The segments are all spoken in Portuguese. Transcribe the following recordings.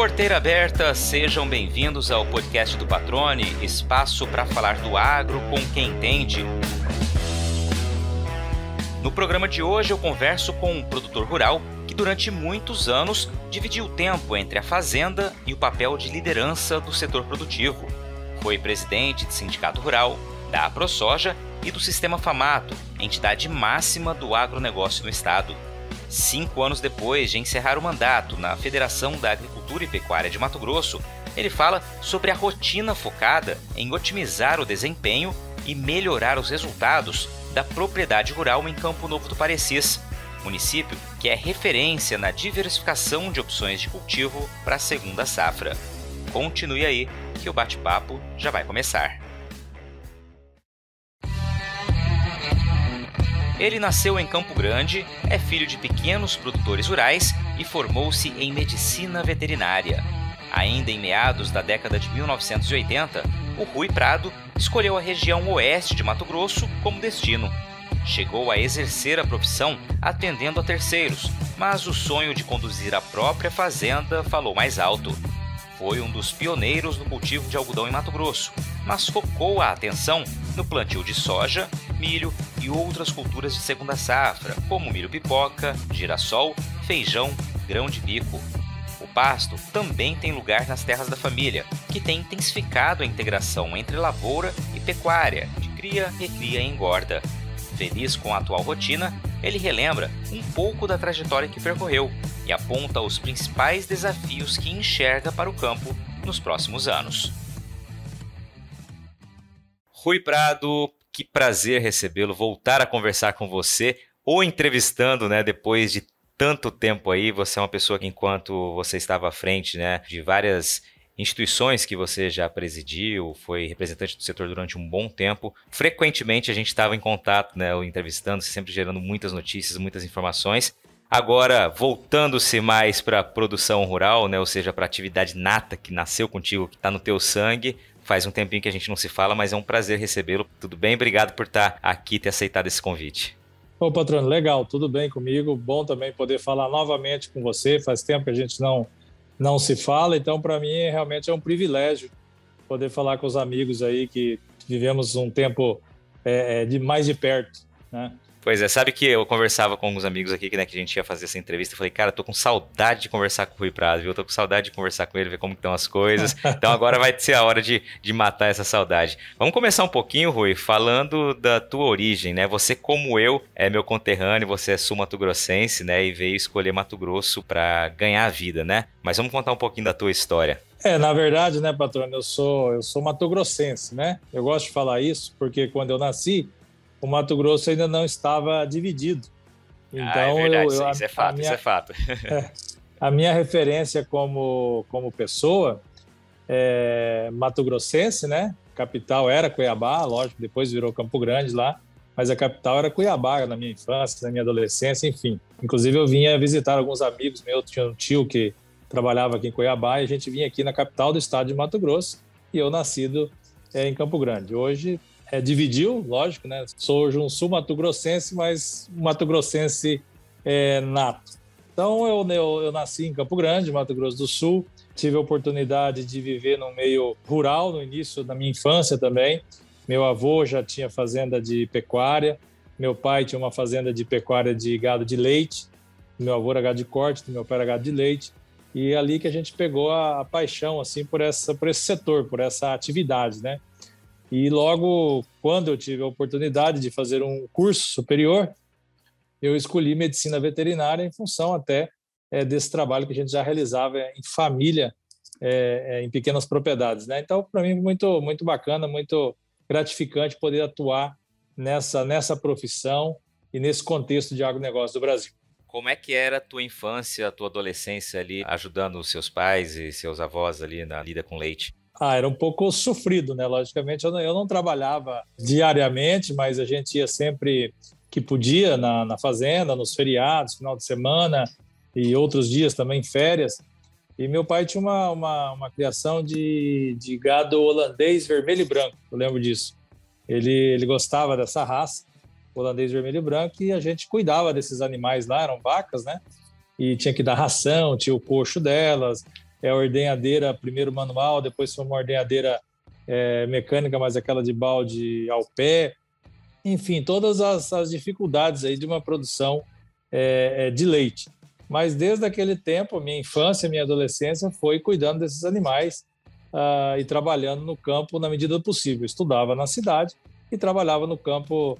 Porteira aberta, sejam bem-vindos ao podcast do Patrone, espaço para falar do agro com quem entende. No programa de hoje eu converso com um produtor rural que durante muitos anos dividiu o tempo entre a fazenda e o papel de liderança do setor produtivo. Foi presidente de sindicato rural, da AproSoja e do Sistema Famato, entidade máxima do agronegócio no estado. 5 anos depois de encerrar o mandato na Federação da Agricultura e Pecuária de Mato Grosso, ele fala sobre a rotina focada em otimizar o desempenho e melhorar os resultados da propriedade rural em Campo Novo do Parecis, município que é referência na diversificação de opções de cultivo para a segunda safra. Continue aí, que o bate-papo já vai começar. Ele nasceu em Campo Grande, é filho de pequenos produtores rurais e formou-se em medicina veterinária. Ainda em meados da década de 1980, o Rui Prado escolheu a região oeste de Mato Grosso como destino. Chegou a exercer a profissão atendendo a terceiros, mas o sonho de conduzir a própria fazenda falou mais alto. Foi um dos pioneiros no cultivo de algodão em Mato Grosso, mas focou a atenção no plantio de soja, milho e outras culturas de segunda safra, como milho-pipoca, girassol, feijão, grão de bico. O pasto também tem lugar nas terras da família, que tem intensificado a integração entre lavoura e pecuária, de cria, recria e engorda. Feliz com a atual rotina, ele relembra um pouco da trajetória que percorreu e aponta os principais desafios que enxerga para o campo nos próximos anos. Rui Prado, que prazer recebê-lo, voltar a conversar com você, ou entrevistando, depois de tanto tempo aí. Você é uma pessoa que, enquanto você estava à frente, de várias instituições que você já presidiu, foi representante do setor durante um bom tempo. Frequentemente a gente estava em contato, entrevistando, sempre gerando muitas notícias, muitas informações. Agora, voltando-se mais para a produção rural, ou seja, para a atividade nata que nasceu contigo, que está no teu sangue. Faz um tempinho que a gente não se fala, mas é um prazer recebê-lo. Tudo bem? Obrigado por estar aqui e ter aceitado esse convite. Ô, patrão, legal, tudo bem comigo. Bom também poder falar novamente com você. Faz tempo que a gente não se fala, então para mim realmente é um privilégio poder falar com os amigos aí que vivemos um tempo mais de perto, Pois é, sabe que eu conversava com alguns amigos aqui que a gente ia fazer essa entrevista. Eu falei, cara, tô com saudade de conversar com o Rui Prado, viu? Tô com saudade de conversar com ele, ver como estão as coisas. Então agora vai ser a hora de matar essa saudade. Vamos começar um pouquinho, Rui, falando da tua origem, Você, como eu, é meu conterrâneo, você é sul-mato-grossense, e veio escolher Mato Grosso para ganhar a vida, Mas vamos contar um pouquinho da tua história. Na verdade, patrão, eu sou mato-grossense, Eu gosto de falar isso porque quando eu nasci, o Mato Grosso ainda não estava dividido. Então, é verdade, isso é fato. A minha referência como pessoa é mato-grossense, Capital era Cuiabá, lógico, depois virou Campo Grande lá, mas a capital era Cuiabá na minha infância, na minha adolescência, enfim. Inclusive eu vinha visitar alguns amigos meus, tinha um tio que trabalhava aqui em Cuiabá e a gente vinha aqui na capital do estado de Mato Grosso e eu nascido em Campo Grande. Hoje dividiu, lógico, Sou hoje um sul-mato-grossense, mas um mato-grossense nato. Então, eu nasci em Campo Grande, Mato Grosso do Sul. Tive a oportunidade de viver no meio rural no início da minha infância também. Meu avô já tinha fazenda de pecuária. Meu pai tinha uma fazenda de pecuária de gado de leite. Meu avô era gado de corte, meu pai era gado de leite. E é ali que a gente pegou a paixão assim, por esse setor, por essa atividade, E logo, quando eu tive a oportunidade de fazer um curso superior, eu escolhi medicina veterinária em função até desse trabalho que a gente já realizava em família, em pequenas propriedades, Então, para mim, muito, muito bacana, muito gratificante poder atuar nessa profissão e nesse contexto de agronegócio do Brasil. Como é que era a tua infância, a tua adolescência ali, ajudando os seus pais e seus avós ali na lida com leite? Era um pouco sofrido, Logicamente, eu não trabalhava diariamente, mas a gente ia sempre que podia na fazenda, nos feriados, final de semana e outros dias também, férias. E meu pai tinha uma criação de gado holandês vermelho e branco, eu lembro disso. Ele gostava dessa raça, holandês vermelho e branco, e a gente cuidava desses animais lá, eram vacas, E tinha que dar ração, tinha o coxo delas, ordenhadeira primeiro manual, depois foi uma ordenhadeira mecânica, mas aquela de balde ao pé. Enfim, todas as dificuldades aí de uma produção de leite. Mas desde aquele tempo, minha infância, minha adolescência foi cuidando desses animais e trabalhando no campo na medida do possível. Estudava na cidade e trabalhava no campo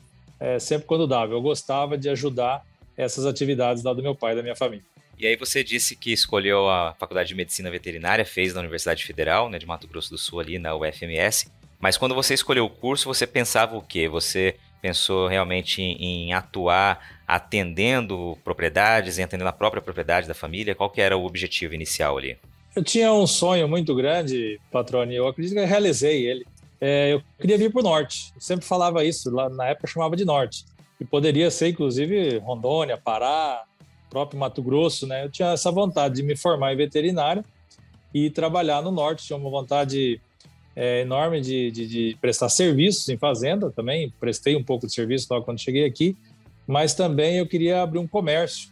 sempre quando dava. Eu gostava de ajudar essas atividades lá do meu pai e da minha família. E aí você disse que escolheu a Faculdade de Medicina Veterinária, fez na Universidade Federal, né, de Mato Grosso do Sul, ali na UFMS. Mas quando você escolheu o curso, você pensava o quê? Você pensou realmente em atuar atendendo propriedades, em atendendo a própria propriedade da família? Qual que era o objetivo inicial ali? Eu tinha um sonho muito grande, patrônio, e eu acredito que eu realizei ele. Eu queria vir para o Norte. Eu sempre falava isso, lá na época eu chamava de Norte. E poderia ser, inclusive, Rondônia, Pará, próprio Mato Grosso, né? Eu tinha essa vontade de me formar em veterinário e trabalhar no Norte. Tinha uma vontade enorme de prestar serviços em fazenda também. Prestei um pouco de serviço logo quando cheguei aqui, mas também eu queria abrir um comércio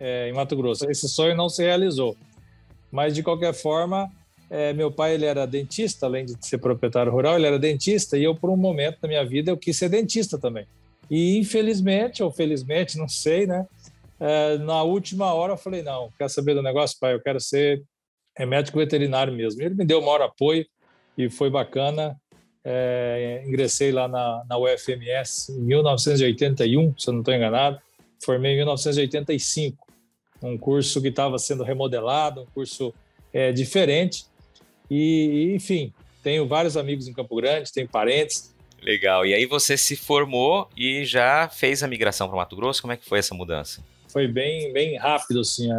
em Mato Grosso. Esse sonho não se realizou, mas de qualquer forma, meu pai ele era dentista, além de ser proprietário rural, ele era dentista, e eu por um momento da minha vida eu quis ser dentista também. E infelizmente, ou felizmente, não sei, né? Na última hora eu falei, não, quer saber do negócio, pai? Eu quero ser médico veterinário mesmo. Ele me deu o maior apoio e foi bacana. Ingressei lá na UFMS em 1981, se eu não estou enganado. Formei em 1985, um curso que estava sendo remodelado, um curso diferente. E, enfim, tenho vários amigos em Campo Grande, tenho parentes. Legal. E aí você se formou e já fez a migração para o Mato Grosso? Como é que foi essa mudança? Foi bem rápido, assim.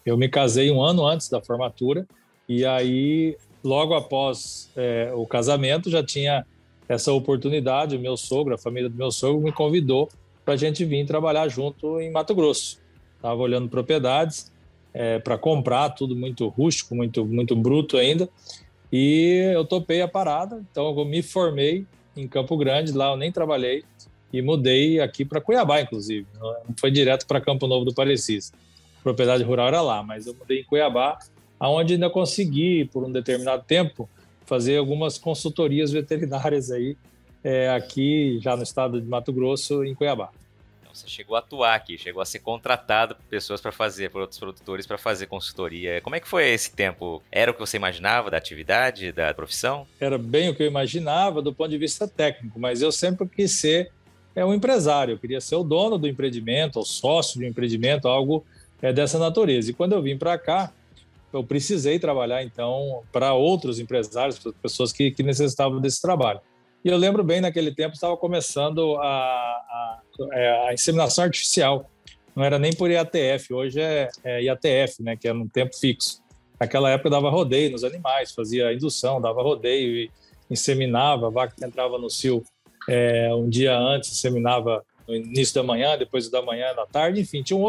Eu me casei um ano antes da formatura e aí, logo após o casamento, já tinha essa oportunidade. O meu sogro, a família do meu sogro, me convidou para a gente vir trabalhar junto em Mato Grosso. Estava olhando propriedades para comprar, tudo muito rústico, muito bruto ainda. E eu topei a parada, então eu me formei em Campo Grande, lá eu nem trabalhei, e mudei aqui para Cuiabá, inclusive. Não foi direto para Campo Novo do Parecis. A propriedade rural era lá, mas eu mudei em Cuiabá, onde ainda consegui, por um determinado tempo, fazer algumas consultorias veterinárias aí, aqui já no estado de Mato Grosso, em Cuiabá. Então você chegou a atuar aqui, chegou a ser contratado por pessoas por outros produtores para fazer consultoria. Como é que foi esse tempo? Era o que você imaginava da atividade, da profissão? Era bem o que eu imaginava do ponto de vista técnico, mas eu sempre quis ser um empresário, eu queria ser o dono do empreendimento, o sócio do empreendimento, algo dessa natureza. E quando eu vim para cá, eu precisei trabalhar, então, para outros empresários, para pessoas que necessitavam desse trabalho. E eu lembro bem, naquele tempo, estava começando a inseminação artificial. Não era nem por IATF, hoje é IATF, né, que é num tempo fixo. Naquela época, eu dava rodeio nos animais, fazia indução, dava rodeio e inseminava, a vaca que entrava no cio um dia antes, inseminava no início da manhã, depois da manhã, da tarde, enfim, tinha um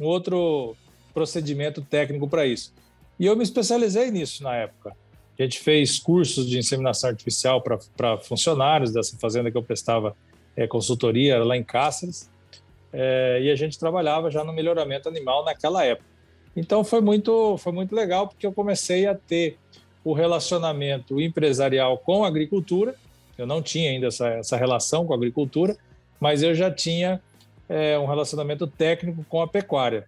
outro procedimento técnico para isso. E eu me especializei nisso na época. A gente fez cursos de inseminação artificial para funcionários dessa fazenda que eu prestava consultoria, era lá em Cáceres, e a gente trabalhava já no melhoramento animal naquela época. Então foi muito legal, porque eu comecei a ter o relacionamento empresarial com a agricultura. Eu não tinha ainda essa relação com a agricultura, mas eu já tinha um relacionamento técnico com a pecuária,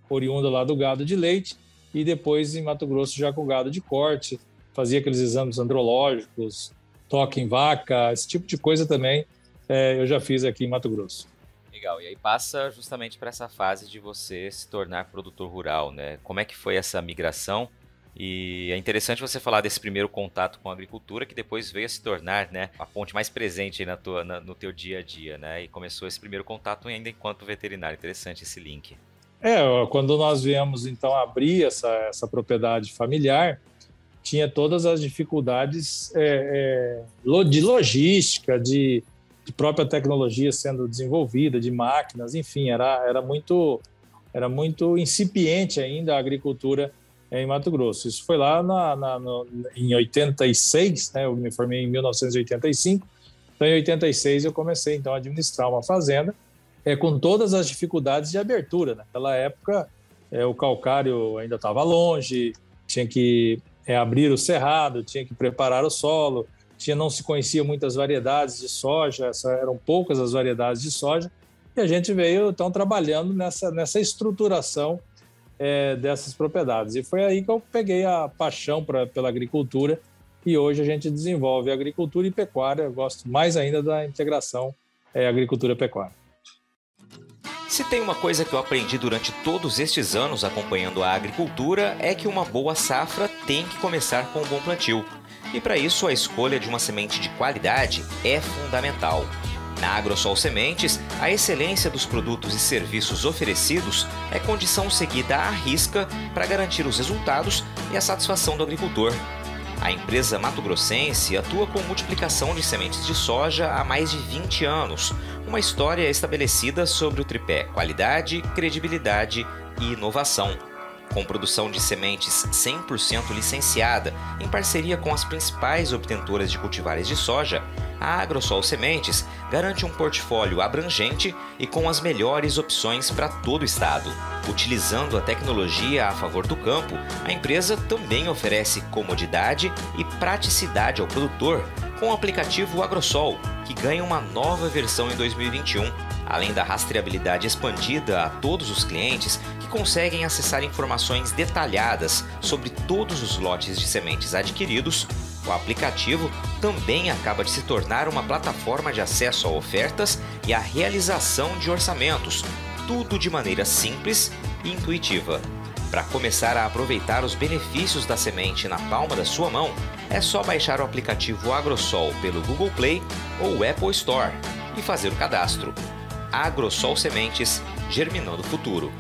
oriunda lá do gado de leite, e depois em Mato Grosso já com o gado de corte, fazia aqueles exames andrológicos, toque em vaca, esse tipo de coisa também eu já fiz aqui em Mato Grosso. Legal, e aí passa justamente para essa fase de você se tornar produtor rural, né? Como é que foi essa migração? E é interessante você falar desse primeiro contato com a agricultura, que depois veio a se tornar, né, a ponte mais presente aí no teu dia a dia, né? E começou esse primeiro contato ainda enquanto veterinário. Interessante esse link. Quando nós viemos, então, abrir essa propriedade familiar, tinha todas as dificuldades de logística, de própria tecnologia sendo desenvolvida, de máquinas, enfim, era muito incipiente ainda a agricultura em Mato Grosso. Isso foi lá em 86, né? Eu me formei em 1985, então em 86 eu comecei então a administrar uma fazenda com todas as dificuldades de abertura. Naquela época o calcário ainda estava longe, tinha que abrir o cerrado, tinha que preparar o solo, não se conhecia muitas variedades de soja, eram poucas as variedades de soja, e a gente veio, então, trabalhando nessa estruturação dessas propriedades. E foi aí que eu peguei a paixão pela agricultura, e hoje a gente desenvolve agricultura e pecuária. Eu gosto mais ainda da integração agricultura-pecuária. Se tem uma coisa que eu aprendi durante todos estes anos acompanhando a agricultura, é que uma boa safra tem que começar com um bom plantio. E para isso, a escolha de uma semente de qualidade é fundamental. Na Agrosol Sementes, a excelência dos produtos e serviços oferecidos é condição seguida à risca para garantir os resultados e a satisfação do agricultor. A empresa mato-grossense atua com multiplicação de sementes de soja há mais de 20 anos, uma história estabelecida sobre o tripé qualidade, credibilidade e inovação. Com produção de sementes 100% licenciada, em parceria com as principais obtentoras de cultivares de soja, a Agrosol Sementes garante um portfólio abrangente e com as melhores opções para todo o estado. Utilizando a tecnologia a favor do campo, a empresa também oferece comodidade e praticidade ao produtor com o aplicativo Agrosol, que ganha uma nova versão em 2021, além da rastreabilidade expandida a todos os clientes que conseguem acessar informações detalhadas sobre todos os lotes de sementes adquiridos. O aplicativo também acaba de se tornar uma plataforma de acesso a ofertas e a realização de orçamentos, tudo de maneira simples e intuitiva. Para começar a aproveitar os benefícios da semente na palma da sua mão, é só baixar o aplicativo Agrosol pelo Google Play ou Apple Store e fazer o cadastro. Agrosol Sementes, germinando o futuro.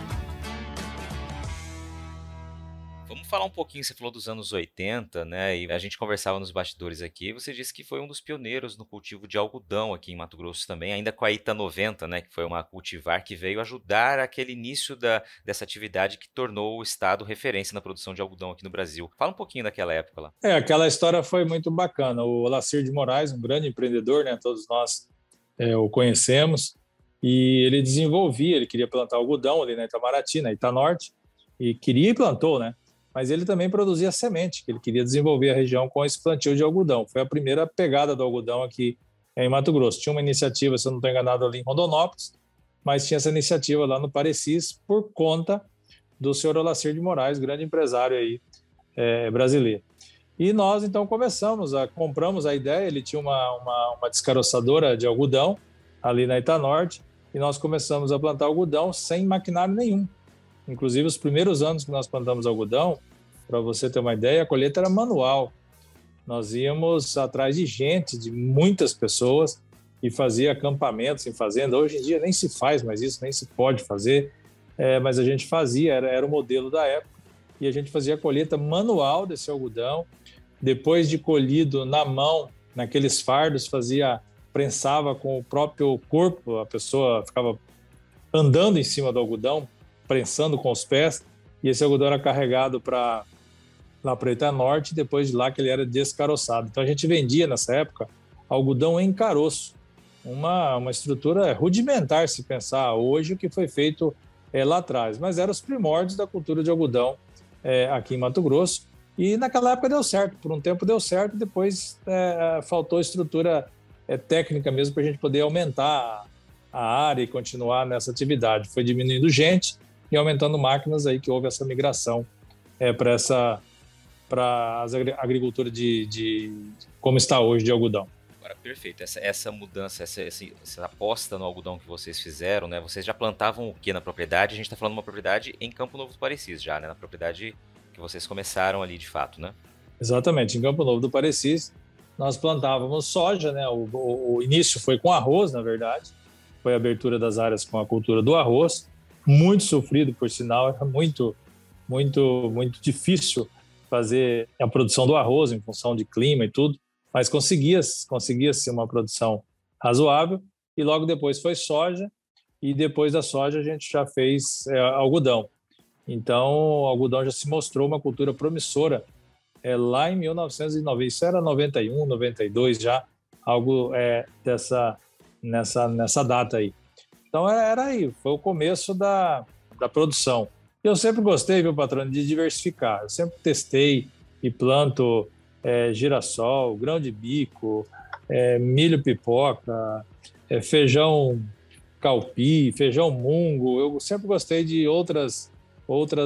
Vamos falar um pouquinho, você falou dos anos 80, né? E a gente conversava nos bastidores aqui, você disse que foi um dos pioneiros no cultivo de algodão aqui em Mato Grosso também, ainda com a ITA 90, né? Que foi uma cultivar que veio ajudar aquele início dessa atividade que tornou o estado referência na produção de algodão aqui no Brasil. Fala um pouquinho daquela época lá. Aquela história foi muito bacana. O Olacir de Moraes, um grande empreendedor, né? Todos nós o conhecemos, e ele desenvolvia, ele queria plantar algodão ali na Itamaraty, na Itanorte, e queria e plantou, né? Mas ele também produzia semente, que ele queria desenvolver a região com esse plantio de algodão. Foi a primeira pegada do algodão aqui em Mato Grosso. Tinha uma iniciativa, se eu não estou enganado, ali em Rondonópolis, mas tinha essa iniciativa lá no Parecis por conta do senhor Olacir de Moraes, grande empresário aí brasileiro. E nós, então, compramos a ideia. Ele tinha uma descaroçadora de algodão ali na Itanorte, e nós começamos a plantar algodão sem maquinário nenhum. Inclusive, os primeiros anos que nós plantamos algodão, para você ter uma ideia, a colheita era manual. Nós íamos atrás de gente, de muitas pessoas, e fazia acampamentos em fazenda. Hoje em dia nem se faz mais isso, nem se pode fazer, mas a gente fazia, era o modelo da época, e a gente fazia a colheita manual desse algodão. Depois de colhido na mão, naqueles fardos, prensava com o próprio corpo, a pessoa ficava andando em cima do algodão, prensando com os pés, e esse algodão era carregado lá para Itanorte, e depois de lá que ele era descaroçado. Então a gente vendia nessa época algodão em caroço, uma estrutura rudimentar, se pensar hoje o que foi feito lá atrás, mas eram os primórdios da cultura de algodão aqui em Mato Grosso, e naquela época deu certo, por um tempo deu certo, depois faltou estrutura técnica mesmo para a gente poder aumentar a área e continuar nessa atividade. Foi diminuindo gente e aumentando máquinas, aí que houve essa migração para a agricultura de como está hoje, de algodão. Agora, perfeito. Essa mudança, essa aposta no algodão que vocês fizeram, né? Vocês já plantavam o que na propriedade? A gente está falando de uma propriedade em Campo Novo do Parecis já, né? Na propriedade que vocês começaram ali de fato, né? Exatamente. Em Campo Novo do Parecis, nós plantávamos soja, né? O início foi com arroz, na verdade. Foi a abertura das áreas com a cultura do arroz. Muito sofrido, por sinal, era muito, muito, muito difícil fazer a produção do arroz em função de clima e tudo, mas conseguia-se uma produção razoável, e logo depois foi soja, e depois da soja a gente já fez algodão. Então, o algodão já se mostrou uma cultura promissora lá em 1990, isso era 91, 92 já, algo nessa data aí. Então, era aí, foi o começo da produção. Eu sempre gostei, viu, patrão, de diversificar. Eu sempre testei e planto girassol, grão de bico, milho pipoca, feijão calpi, feijão mungo. Eu sempre gostei de outras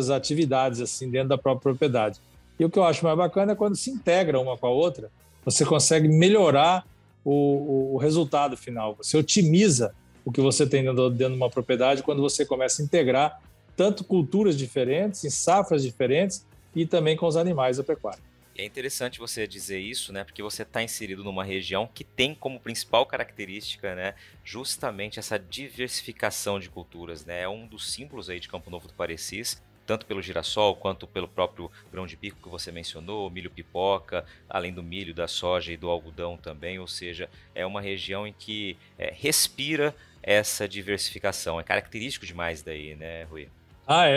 atividades assim dentro da própria propriedade. E o que eu acho mais bacana é quando se integra uma com a outra, você consegue melhorar o resultado final. Você otimiza o que você tem dentro de uma propriedade quando você começa a integrar tanto culturas diferentes, em safras diferentes e também com os animais da pecuária. E é interessante você dizer isso, né? Porque você está inserido numa região que tem como principal característica, né, justamente essa diversificação de culturas, né? É um dos símbolos aí de Campo Novo do Parecis, tanto pelo girassol quanto pelo próprio grão de bico que você mencionou, milho pipoca, além do milho, da soja e do algodão também. Ou seja, é uma região em que respira essa diversificação. É característico demais daí, né, Rui?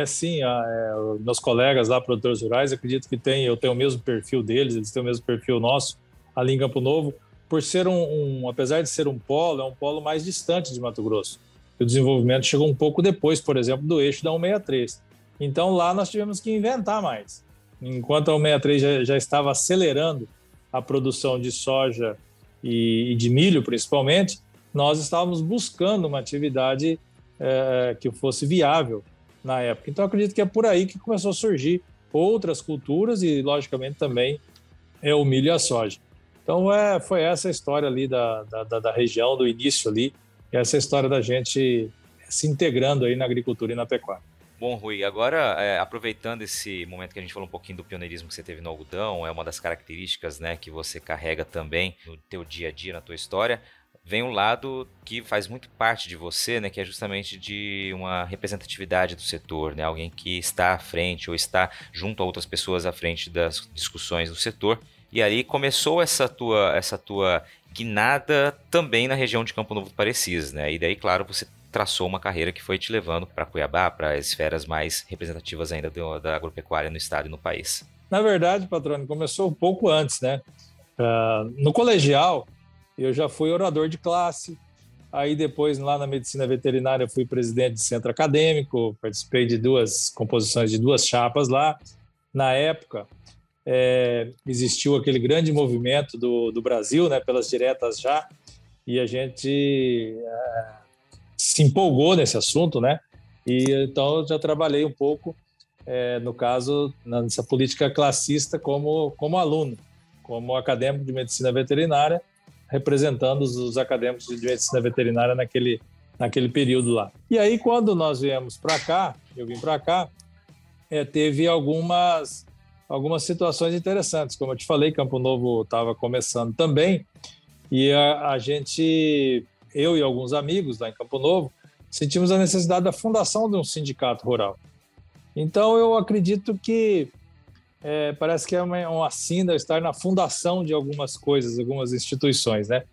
Sim. Meus colegas lá, produtores rurais, acredito que eu tenho o mesmo perfil deles, eles têm o mesmo perfil nosso ali em Campo Novo, por ser apesar de ser um polo, é um polo mais distante de Mato Grosso. O desenvolvimento chegou um pouco depois, por exemplo, do eixo da 163. Então lá nós tivemos que inventar mais. Enquanto a 163 já estava acelerando a produção de soja e de milho, principalmente, nós estávamos buscando uma atividade que fosse viável na época. Então, acredito que é por aí que começou a surgir outras culturas e, logicamente, também o milho e a soja. Então, foi essa a história ali da região, do início ali, essa história da gente se integrando aí na agricultura e na pecuária. Bom, Rui, agora, aproveitando esse momento que a gente falou um pouquinho do pioneirismo que você teve no algodão, é uma das características, né, que você carrega também no teu dia a dia, na tua história, vem um lado que faz muito parte de você, né, que é justamente de uma representatividade do setor, né, alguém que está à frente ou está junto a outras pessoas à frente das discussões do setor. E aí começou essa tua guinada também na região de Campo Novo do Parecis, né? E daí, claro, você traçou uma carreira que foi te levando para Cuiabá, para as esferas mais representativas ainda da agropecuária no estado e no país. Na verdade, patrônio, começou um pouco antes, né? No colegial, eu já fui orador de classe. Aí depois, lá na medicina veterinária, eu fui presidente de centro acadêmico, participei de composições de 2 chapas lá. Na época, existiu aquele grande movimento do Brasil, né, pelas diretas já, e a gente se empolgou nesse assunto, né? E então eu já trabalhei um pouco, no caso, nessa política classista como aluno, como acadêmico de medicina veterinária, representando os acadêmicos de medicina veterinária naquele período lá. E aí, quando nós viemos para cá, eu vim para cá, teve algumas situações interessantes. Como eu te falei, Campo Novo estava começando também, e a gente, eu e alguns amigos lá em Campo Novo, sentimos a necessidade da fundação de um sindicato rural. Então, eu acredito que parece que é uma sina estar na fundação de algumas coisas, algumas instituições, né?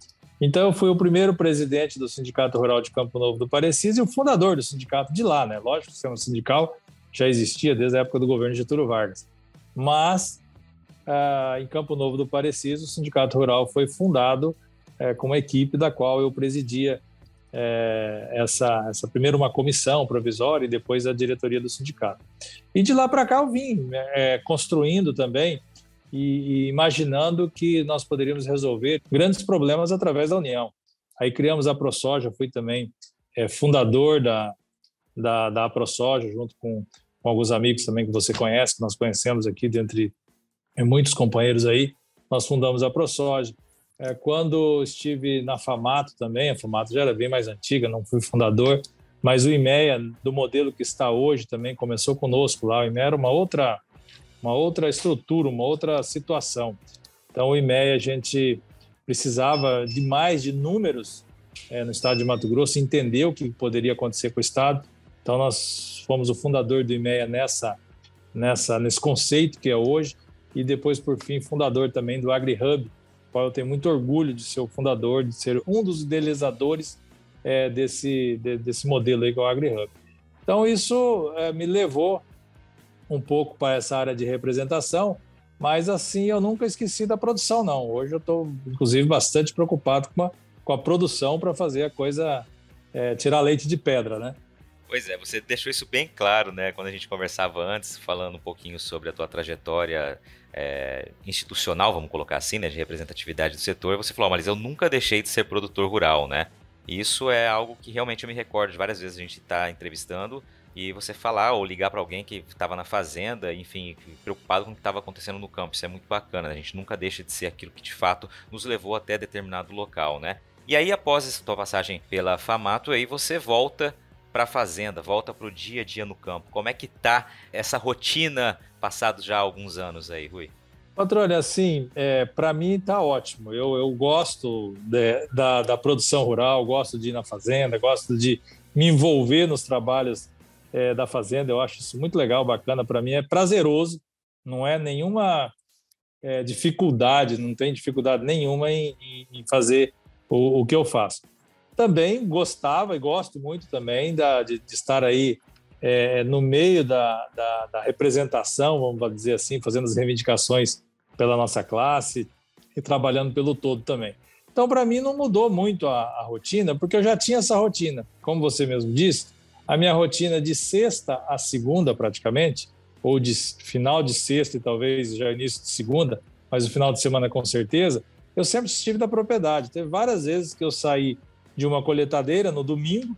Então, eu fui o primeiro presidente do Sindicato Rural de Campo Novo do Parecis e o fundador do sindicato de lá, né? Lógico que o sistema sindical já existia desde a época do governo Getúlio Vargas. Mas, em Campo Novo do Parecis, o Sindicato Rural foi fundado com uma equipe da qual eu presidia primeiro uma comissão provisória e depois a diretoria do sindicato. E de lá para cá eu vim construindo também e imaginando que nós poderíamos resolver grandes problemas através da união. Aí criamos a ProSoja, fui também fundador da ProSoja, junto com alguns amigos também que você conhece, que nós conhecemos aqui, dentre muitos companheiros aí, nós fundamos a ProSoja. Quando estive na FAMATO também, a FAMATO já era bem mais antiga, não fui fundador, mas o IMEA, do modelo que está hoje, também começou conosco lá. O IMEA era uma outra estrutura, uma outra situação. Então, o IMEA, a gente precisava de números no estado de Mato Grosso, entender o que poderia acontecer com o estado. Então, nós fomos o fundador do IMEA nesse conceito que é hoje, e depois, por fim, fundador também do AgriHub, qual eu tenho muito orgulho de ser o fundador, de ser um dos idealizadores desse modelo aí que é o AgriHub. Então, isso me levou um pouco para essa área de representação, mas assim, eu nunca esqueci da produção, não. Hoje eu estou, inclusive, bastante preocupado com a produção para fazer a coisa tirar leite de pedra, né? Pois é, você deixou isso bem claro, né? Quando a gente conversava antes, falando um pouquinho sobre a tua trajetória institucional, vamos colocar assim, né? De representatividade do setor, você falou, mas eu nunca deixei de ser produtor rural, né? E isso é algo que realmente eu me recordo de várias vezes a gente está entrevistando e você falar ou ligar para alguém que estava na fazenda, enfim, preocupado com o que estava acontecendo no campo. Isso é muito bacana, né? A gente nunca deixa de ser aquilo que de fato nos levou até determinado local, né? E aí, após essa tua passagem pela Famato, aí você volta para a fazenda, volta para o dia a dia no campo. Como é que tá essa rotina passados já alguns anos aí, Rui? Patrônio, assim, para mim tá ótimo. Eu gosto da produção rural, gosto de ir na fazenda, gosto de me envolver nos trabalhos da fazenda. Eu acho isso muito legal, bacana. Para mim é prazeroso, não é nenhuma dificuldade, não tem dificuldade nenhuma em fazer o que eu faço. Também gostava e gosto muito também de estar aí no meio da representação, vamos dizer assim, fazendo as reivindicações pela nossa classe e trabalhando pelo todo também. Então, para mim, não mudou muito a rotina, porque eu já tinha essa rotina. Como você mesmo disse, a minha rotina de sexta a segunda, praticamente, ou de final de sexta e talvez já início de segunda, mas o final de semana com certeza, eu sempre estive na propriedade. Teve várias vezes que eu saí de uma colheitadeira no domingo,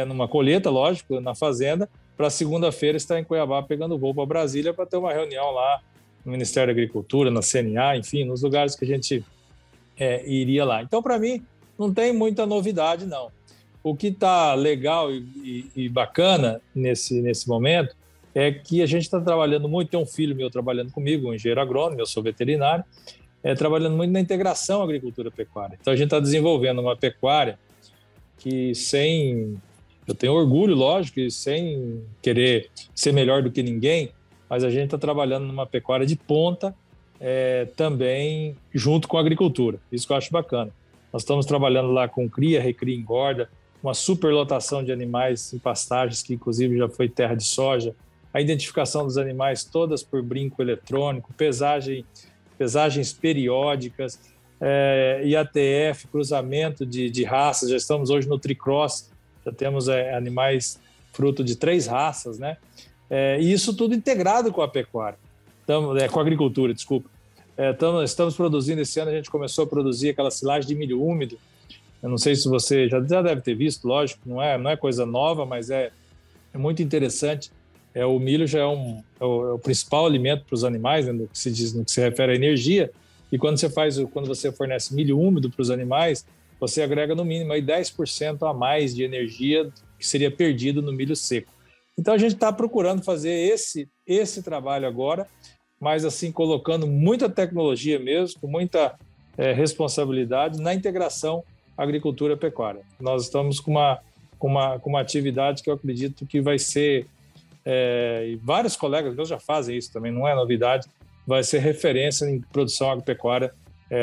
numa colheita, lógico, na fazenda, para segunda-feira estar em Cuiabá pegando voo para Brasília para ter uma reunião lá no Ministério da Agricultura, na CNA, enfim, nos lugares que a gente iria lá. Então, para mim, não tem muita novidade, não. O que está legal e bacana nesse momento é que a gente está trabalhando muito, tem um filho meu trabalhando comigo, um engenheiro agrônomo, eu sou veterinário, trabalhando muito na integração agricultura-pecuária. Então, a gente está desenvolvendo uma pecuária que eu tenho orgulho, lógico, e sem querer ser melhor do que ninguém, mas a gente está trabalhando numa pecuária de ponta também junto com a agricultura. Isso que eu acho bacana. Nós estamos trabalhando lá com cria, recria, engorda, uma superlotação de animais em pastagens, que inclusive já foi terra de soja, a identificação dos animais todas por brinco eletrônico, pesagens periódicas, IATF, cruzamento de raças. Já estamos hoje no Tricross, já temos animais fruto de 3 raças, né? E isso tudo integrado com a pecuária, com a agricultura, desculpa. Estamos produzindo, esse ano a gente começou a produzir aquela silagem de milho úmido. Eu não sei se você já deve ter visto, lógico, não é coisa nova, mas é muito interessante. O milho já é o principal alimento para os animais, né, no que se refere à energia. E quando você fornece milho úmido para os animais, você agrega no mínimo aí 10% a mais de energia que seria perdido no milho seco. Então a gente está procurando fazer esse trabalho agora, mas assim colocando muita tecnologia mesmo, com muita responsabilidade na integração agricultura-pecuária. Nós estamos com uma atividade que eu acredito que vai ser, e vários colegas meus já fazem isso também, não é novidade, vai ser referência em produção agropecuária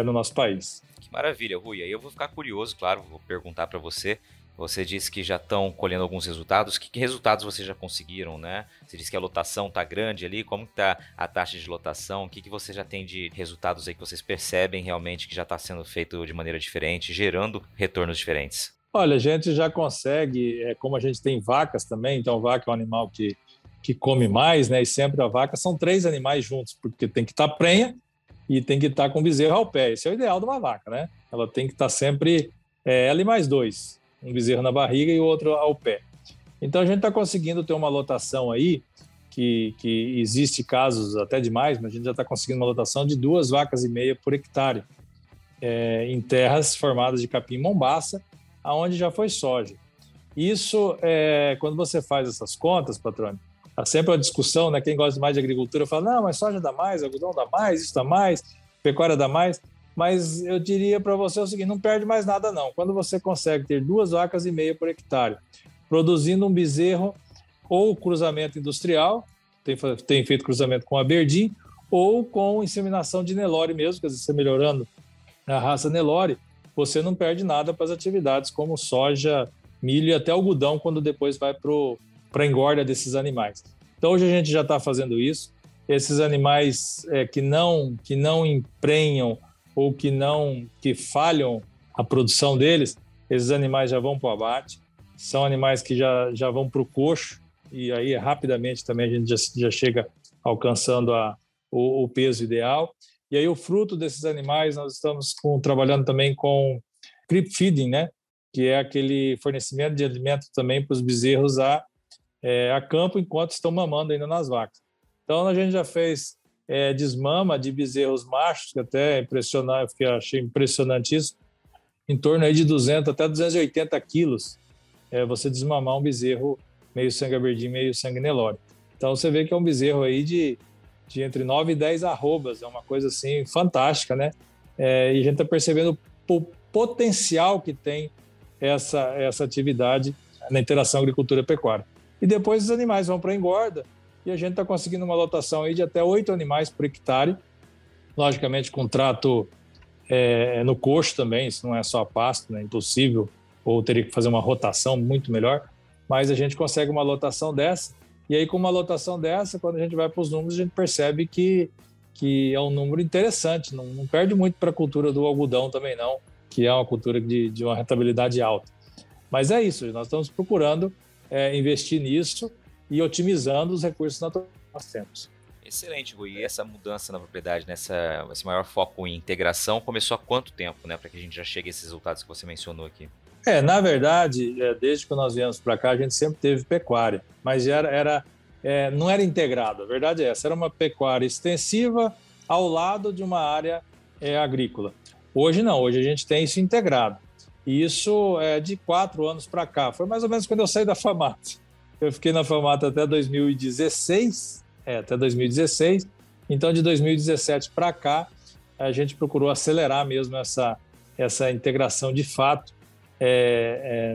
no nosso país. Que maravilha, Rui. Aí eu vou ficar curioso, claro, vou perguntar para você. Você disse que já estão colhendo alguns resultados. Que resultados vocês já conseguiram, né? Você disse que a lotação está grande ali. Como está a taxa de lotação? O que você já tem de resultados aí que vocês percebem realmente que já está sendo feito de maneira diferente, gerando retornos diferentes? Olha, a gente já consegue, como a gente tem vacas também, então vaca é um animal que come mais, né? E sempre a vaca são 3 animais juntos, porque tem que estar prenha e tem que estar com bezerro ao pé. Esse é o ideal de uma vaca, né? Ela tem que estar sempre, ela e mais 2. Um bezerro na barriga e o outro ao pé. Então a gente está conseguindo ter uma lotação aí, que existe casos até demais, mas a gente já está conseguindo uma lotação de 2,5 vacas por hectare, em terras formadas de capim-mombaça, aonde já foi soja. Isso, quando você faz essas contas, patrônio, há sempre uma discussão, né? Quem gosta mais de agricultura fala, não, mas soja dá mais, algodão dá mais, isso dá mais, pecuária dá mais. Mas eu diria para você o seguinte, não perde mais nada não. Quando você consegue ter 2,5 vacas por hectare, produzindo um bezerro ou cruzamento industrial, tem feito cruzamento com Aberdeen, ou com inseminação de Nelore mesmo, quer dizer, você melhorando a raça Nelore, você não perde nada para as atividades como soja, milho e até algodão, quando depois vai para a engorda desses animais. Então hoje a gente já está fazendo isso. Esses animais que não emprenham ou que falham a produção deles, esses animais já vão para o abate. são animais que já vão para o coxo, e aí rapidamente também a gente já chega alcançando o peso ideal. E aí o fruto desses animais, nós estamos trabalhando também com creep feeding, né? Que é aquele fornecimento de alimento também para os bezerros a campo enquanto estão mamando ainda nas vacas. Então a gente já fez desmama de bezerros machos, que até é impressionante, eu achei impressionante isso, em torno aí de 200 até 280 quilos, você desmamar um bezerro meio sangue aberdeen, meio sangue Nelore. Então você vê que é um bezerro aí de entre 9 e 10 arrobas, é uma coisa assim fantástica, né? E a gente está percebendo o potencial que tem essa atividade na interação agricultura-pecuária. E depois os animais vão para a engorda e a gente está conseguindo uma lotação aí de até 8 animais por hectare, logicamente com trato no coxo também, isso não é só pasto, né? Impossível, ou teria que fazer uma rotação muito melhor, mas a gente consegue uma lotação dessa, e aí com uma lotação dessa, quando a gente vai para os números, a gente percebe que é um número interessante, não perde muito para a cultura do algodão também não, que é uma cultura de uma rentabilidade alta. Mas é isso, nós estamos procurando investir nisso e otimizando os recursos naturais que nós temos. Excelente, Rui. E essa mudança na propriedade, esse maior foco em integração, começou há quanto tempo, né, para que a gente já chegue a esses resultados que você mencionou aqui? Na verdade, desde que nós viemos para cá, a gente sempre teve pecuária, mas não era integrado. A verdade é essa, era uma pecuária extensiva ao lado de uma área agrícola. Hoje não, hoje a gente tem isso integrado. E isso é de 4 anos para cá. Foi mais ou menos quando eu saí da FAMAT. Eu fiquei na FAMAT até 2016, Então, de 2017 para cá, a gente procurou acelerar mesmo essa integração de fato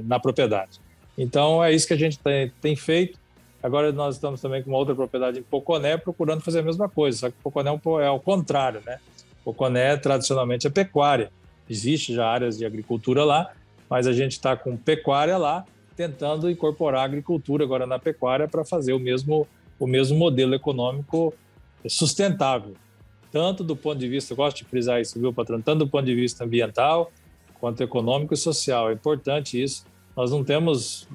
na propriedade. Então, é isso que a gente tem feito. Agora, nós estamos também com uma outra propriedade em Poconé, procurando fazer a mesma coisa, só que Poconé é o contrário, né? Poconé, tradicionalmente, é pecuária. Existe já áreas de agricultura lá, mas a gente está com pecuária lá, tentando incorporar a agricultura agora na pecuária para fazer o mesmo modelo econômico sustentável, tanto do ponto de vista, eu gosto de frisar isso, viu, patrão? Tanto do ponto de vista ambiental, quanto econômico e social. É importante isso. Nós não temos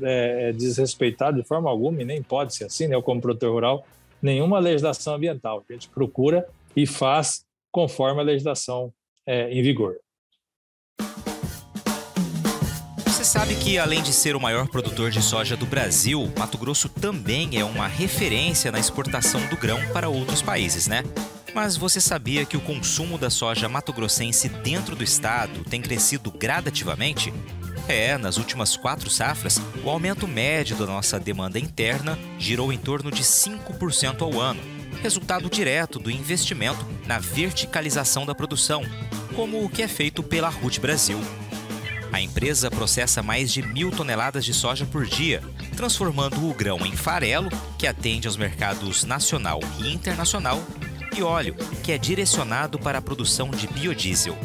desrespeitado de forma alguma, e nem pode ser assim, né? Eu, como produtor rural, nenhuma legislação ambiental. A gente procura e faz conforme a legislação em vigor. Você sabe que, além de ser o maior produtor de soja do Brasil, Mato Grosso também é uma referência na exportação do grão para outros países, né? Mas você sabia que o consumo da soja mato-grossense dentro do estado tem crescido gradativamente? Nas últimas 4 safras, o aumento médio da nossa demanda interna girou em torno de 5% ao ano, resultado direto do investimento na verticalização da produção, como o que é feito pela Ruth Brasil. A empresa processa mais de 1.000 toneladas de soja por dia, transformando o grão em farelo, que atende aos mercados nacional e internacional, e óleo, que é direcionado para a produção de biodiesel.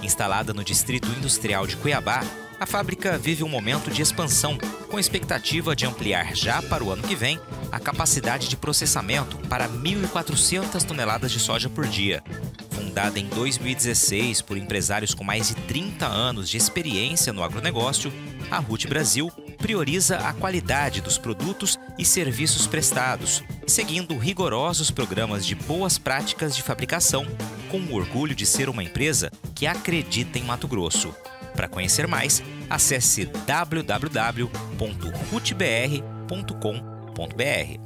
Instalada no Distrito Industrial de Cuiabá, a fábrica vive um momento de expansão, com expectativa de ampliar já para o ano que vem a capacidade de processamento para 1.400 toneladas de soja por dia. Fundada em 2016 por empresários com mais de 30 anos de experiência no agronegócio, a Ruth Brasil prioriza a qualidade dos produtos e serviços prestados, seguindo rigorosos programas de boas práticas de fabricação, com o orgulho de ser uma empresa que acredita em Mato Grosso. Para conhecer mais, acesse www.rutbr.com.br.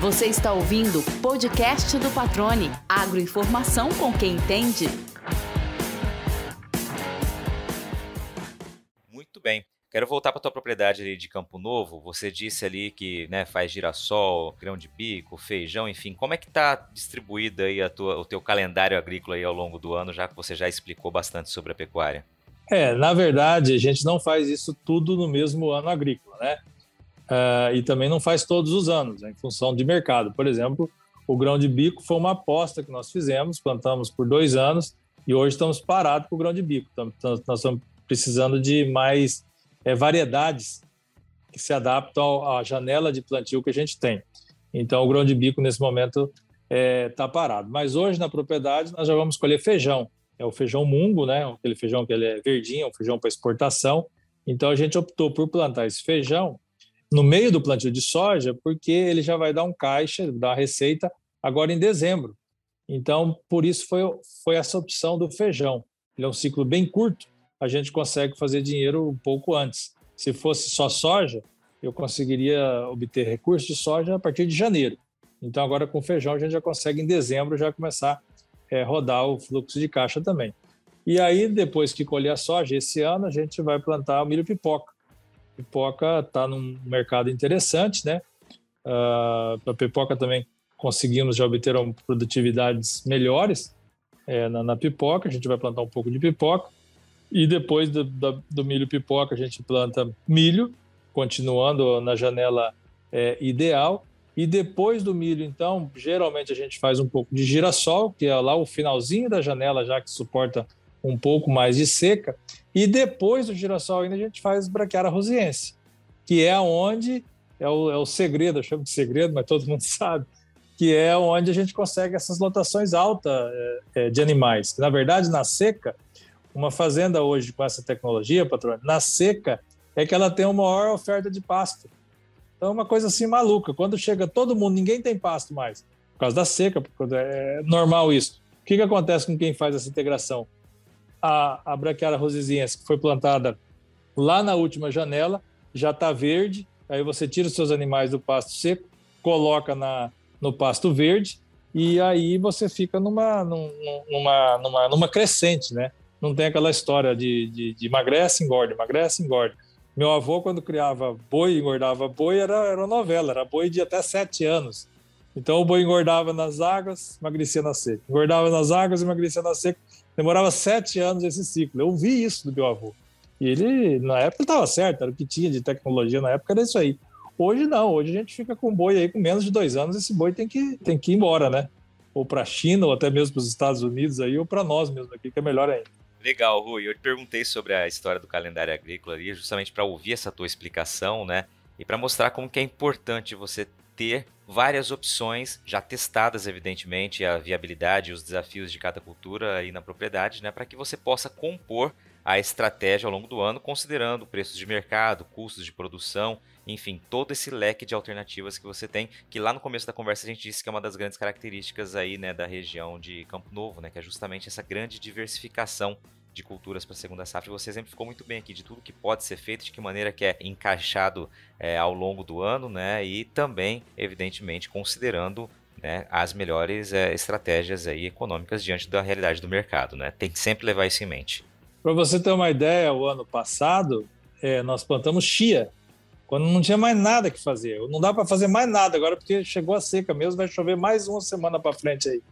Você está ouvindo o podcast do Patrone, agroinformação com quem entende. Muito bem. Quero voltar para a tua propriedade ali de Campo Novo. Você disse ali que, né, faz girassol, grão de bico, feijão, enfim. Como é que está distribuída aí o teu calendário agrícola aí ao longo do ano, já que você já explicou bastante sobre a pecuária? Na verdade, a gente não faz isso tudo no mesmo ano agrícola, né? E também não faz todos os anos, né, em função de mercado. Por exemplo, o grão de bico foi uma aposta que nós fizemos, plantamos por 2 anos e hoje estamos parados com o grão de bico. Nós estamos precisando de mais variedades que se adaptam à janela de plantio que a gente tem. Então, o grão de bico, nesse momento, está parado. Mas hoje, na propriedade, nós já vamos colher feijão. É o feijão mungo, né? Aquele feijão que ele é verdinho, um feijão para exportação. Então, a gente optou por plantar esse feijão no meio do plantio de soja, porque ele já vai dar um caixa, dar uma receita agora em dezembro. Então, por isso foi essa opção do feijão. Ele é um ciclo bem curto, a gente consegue fazer dinheiro um pouco antes. Se fosse só soja, eu conseguiria obter recursos de soja a partir de janeiro. Então, agora com feijão, a gente já consegue em dezembro já começar a rodar o fluxo de caixa também. E aí, depois que colher a soja, esse ano a gente vai plantar o milho pipoca. Pipoca está num mercado interessante, né? A pipoca também conseguimos já obter produtividades melhores na pipoca. A gente vai plantar um pouco de pipoca. E depois do milho pipoca, a gente planta milho, continuando na janela ideal. E depois do milho, então, geralmente a gente faz um pouco de girassol, que é lá o finalzinho da janela, já que suporta um pouco mais de seca. E depois do girassol ainda a gente faz braquiária rosiense, que é onde é o segredo, eu chamo de segredo, mas todo mundo sabe, que é onde a gente consegue essas lotações altas de animais. Na verdade, na seca, uma fazenda hoje com essa tecnologia, patrão, na seca é que ela tem uma maior oferta de pasto. Então é uma coisa assim maluca. Quando chega todo mundo, ninguém tem pasto mais, por causa da seca, porque é normal isso. O que acontece com quem faz essa integração? A braquiária rosiense, que foi plantada lá na última janela, já está verde, aí você tira os seus animais do pasto seco, coloca no pasto verde, e aí você fica numa crescente, né? Não tem aquela história de emagrece, engorda, emagrece, engorda. Meu avô, quando criava boi, engordava boi, era uma novela, era boi de até 7 anos. Então o boi engordava nas águas, emagrecia na seca. Engordava nas águas, emagrecia na seca. Demorava 7 anos esse ciclo. Eu vi isso do meu avô. E ele, na época, estava certo, era o que tinha de tecnologia na época, era isso aí. Hoje não, hoje a gente fica com boi aí com menos de 2 anos, esse boi tem que ir embora, né? Ou para a China, ou até mesmo para os Estados Unidos, aí, ou para nós mesmo aqui, que é melhor ainda. Legal, Rui. Eu te perguntei sobre a história do calendário agrícola ali, justamente para ouvir essa tua explicação, né? E para mostrar como que é importante você ter várias opções já testadas, evidentemente, a viabilidade e os desafios de cada cultura aí na propriedade, né? Para que você possa compor a estratégia ao longo do ano, considerando preços de mercado, custos de produção, enfim, todo esse leque de alternativas que você tem, que lá no começo da conversa a gente disse que é uma das grandes características aí, né, da região de Campo Novo, né, que é justamente essa grande diversificação de culturas para a segunda safra. Você exemplificou muito bem aqui de tudo que pode ser feito, de que maneira que é encaixado ao longo do ano, né, e também, evidentemente, considerando, né, as melhores estratégias aí econômicas diante da realidade do mercado, né, tem que sempre levar isso em mente. Para você ter uma ideia, o ano passado nós plantamos chia, quando não tinha mais nada que fazer. Não dá para fazer mais nada agora, porque chegou a seca mesmo, vai chover mais uma semana para frente aí.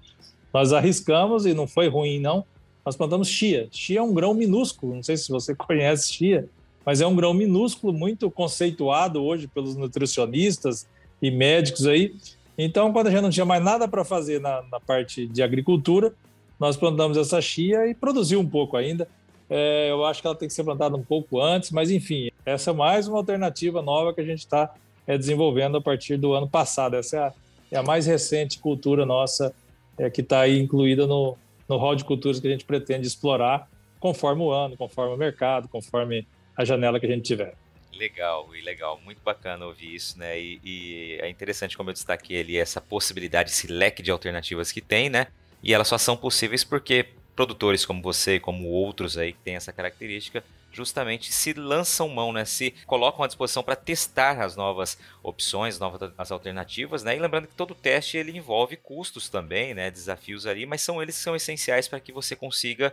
Nós arriscamos e não foi ruim, não. Nós plantamos chia. Chia é um grão minúsculo, não sei se você conhece chia, mas é um grão minúsculo, muito conceituado hoje pelos nutricionistas e médicos aí. Então, quando a gente não tinha mais nada para fazer na parte de agricultura, nós plantamos essa chia e produziu um pouco ainda. Eu acho que ela tem que ser plantada um pouco antes, mas enfim, essa é mais uma alternativa nova que a gente está desenvolvendo a partir do ano passado. Essa é a mais recente cultura nossa que está aí incluída no rol de culturas que a gente pretende explorar conforme o ano, conforme o mercado, conforme a janela que a gente tiver. Legal, muito bacana ouvir isso, né? E é interessante, como eu destaquei ali, essa possibilidade, esse leque de alternativas que tem, né? E elas só são possíveis porque produtores como você e como outros aí que têm essa característica justamente se lançam mão, né? Se colocam à disposição para testar as novas opções, as alternativas, né? E lembrando que todo teste ele envolve custos também, né? Desafios ali, mas são eles que são essenciais para que você consiga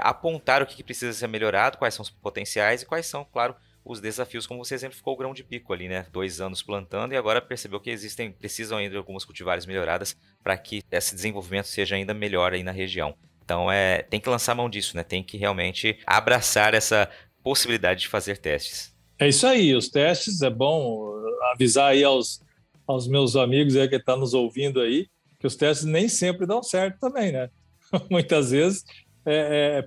apontar o que precisa ser melhorado, quais são os potenciais e quais são, claro, os desafios, como você exemplificou o grão de bico ali, né? 2 anos plantando e agora percebeu que precisam ainda de algumas cultivares melhoradas para que esse desenvolvimento seja ainda melhor aí na região. Então, tem que lançar mão disso, né? Tem que realmente abraçar essa possibilidade de fazer testes. É isso aí, os testes, é bom avisar aí aos meus amigos aí que estão nos ouvindo aí, que os testes nem sempre dão certo também, né? Muitas vezes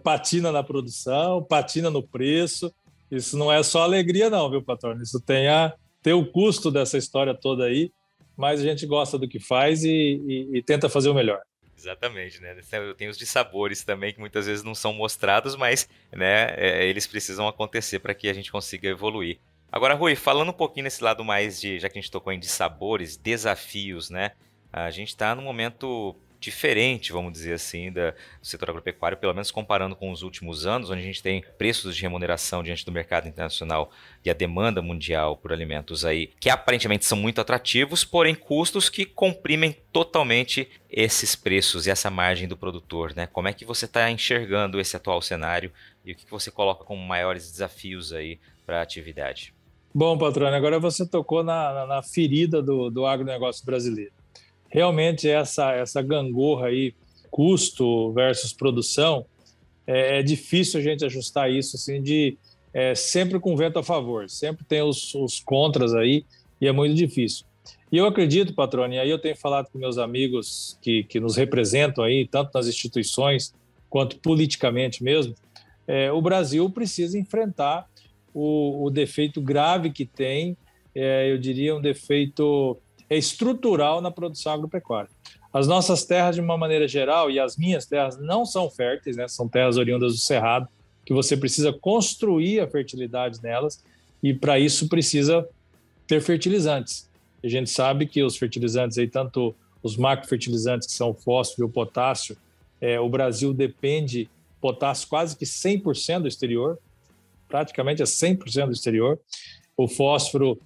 patina na produção, patina no preço. Isso não é só alegria não, viu, patrão? Isso tem o custo dessa história toda aí. mas a gente gosta do que faz e tenta fazer o melhor. Exatamente, né? Tem os dissabores também que muitas vezes não são mostrados, mas, né, eles precisam acontecer para que a gente consiga evoluir. Agora, Rui, falando um pouquinho nesse lado mais já que a gente tocou em dissabores, desafios, né? A gente está num momento diferente, vamos dizer assim, do setor agropecuário, pelo menos comparando com os últimos anos, onde a gente tem preços de remuneração diante do mercado internacional e a demanda mundial por alimentos aí, que aparentemente são muito atrativos, porém custos que comprimem totalmente esses preços e essa margem do produtor, né? Como é que você está enxergando esse atual cenário e o que você coloca como maiores desafios aí para a atividade? Bom, patrônio, agora você tocou na ferida do agronegócio brasileiro. Realmente essa gangorra aí, custo versus produção, é difícil a gente ajustar isso assim sempre com vento a favor, sempre tem os contras aí e é muito difícil. E eu acredito, patrônio, e aí eu tenho falado com meus amigos que nos representam aí, tanto nas instituições quanto politicamente mesmo, o Brasil precisa enfrentar o defeito grave que tem, eu diria um defeito estrutural na produção agropecuária. As nossas terras, de uma maneira geral, e as minhas terras não são férteis, né? São terras oriundas do Cerrado, que você precisa construir a fertilidade nelas, e para isso precisa ter fertilizantes. A gente sabe que os fertilizantes, aí, tanto os macrofertilizantes, que são o fósforo e o potássio, o Brasil depende, potássio quase que 100% do exterior, praticamente é 100% do exterior. O fósforo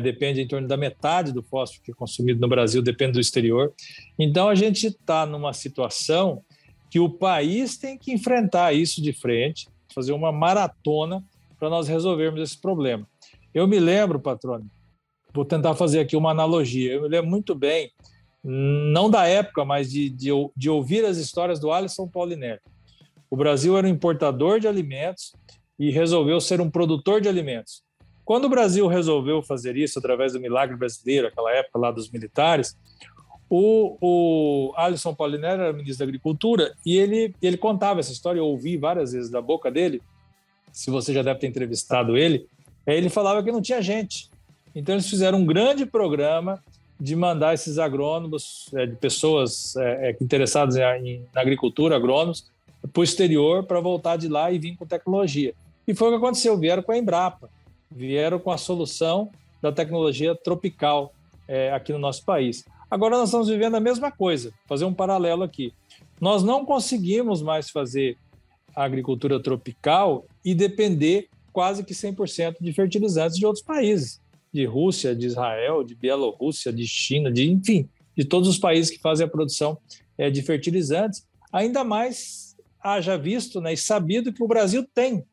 depende em torno da metade do fósforo que é consumido no Brasil, depende do exterior. Então, a gente está numa situação que o país tem que enfrentar isso de frente, fazer uma maratona para nós resolvermos esse problema. Eu me lembro, patrônio, vou tentar fazer aqui uma analogia, eu me lembro muito bem, não da época, mas de ouvir as histórias do Alisson Paulinelli. O Brasil era um importador de alimentos e resolveu ser um produtor de alimentos. Quando o Brasil resolveu fazer isso através do milagre brasileiro, aquela época lá dos militares, o Alisson Paulinelli era ministro da Agricultura e ele contava essa história, eu ouvi várias vezes da boca dele, se você já deve ter entrevistado ele, ele falava que não tinha gente. Então eles fizeram um grande programa de mandar esses agrônomos, de pessoas interessadas na agricultura, agrônomos, para o exterior para voltar de lá e vir com tecnologia. E foi o que aconteceu, vieram com a Embrapa, vieram com a solução da tecnologia tropical aqui no nosso país. Agora nós estamos vivendo a mesma coisa, fazer um paralelo aqui. Nós não conseguimos mais fazer a agricultura tropical e depender quase que 100% de fertilizantes de outros países, de Rússia, de Israel, de Bielorrússia, de China, enfim, de todos os países que fazem a produção de fertilizantes, ainda mais haja visto, né, e sabido que o Brasil tem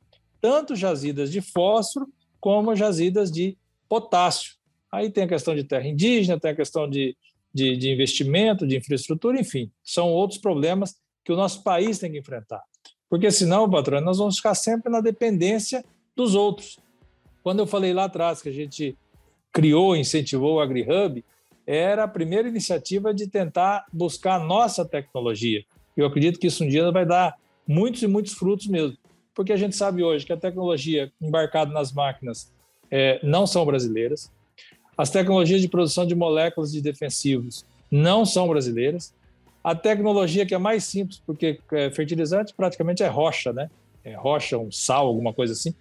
tanto jazidas de fósforo como jazidas de potássio. Aí tem a questão de terra indígena, tem a questão de investimento, de infraestrutura, enfim, são outros problemas que o nosso país tem que enfrentar. Porque senão, patrão, nós vamos ficar sempre na dependência dos outros. Quando eu falei lá atrás que a gente criou, incentivou o AgriHub, era a primeira iniciativa de tentar buscar a nossa tecnologia. Eu acredito que isso um dia vai dar muitos e muitos frutos mesmo, porque a gente sabe hoje que a tecnologia embarcada nas máquinas não são brasileiras, as tecnologias de produção de moléculas de defensivos não são brasileiras, a tecnologia que é mais simples, porque fertilizante praticamente é rocha, né? É rocha, um sal, alguma coisa assim.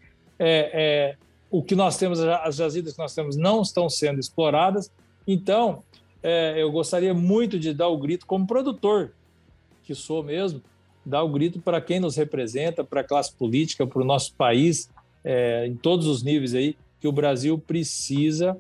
O que nós temos, as jazidas que nós temos não estão sendo exploradas. Então, eu gostaria muito de dar o grito como produtor, que sou mesmo, dar o grito para quem nos representa, para a classe política, para o nosso país, em todos os níveis aí, que o Brasil precisa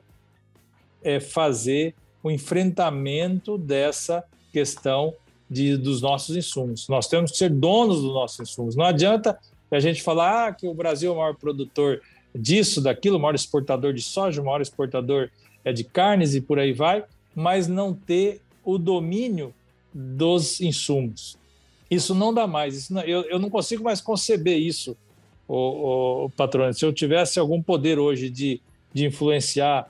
fazer o enfrentamento dessa questão dos nossos insumos. Nós temos que ser donos dos nossos insumos. Não adianta a gente falar que o Brasil é o maior produtor disso, daquilo, o maior exportador de soja, o maior exportador de carnes e por aí vai, mas não ter o domínio dos insumos. Isso não dá mais. Eu não consigo mais conceber isso, patrão. Se eu tivesse algum poder hoje de influenciar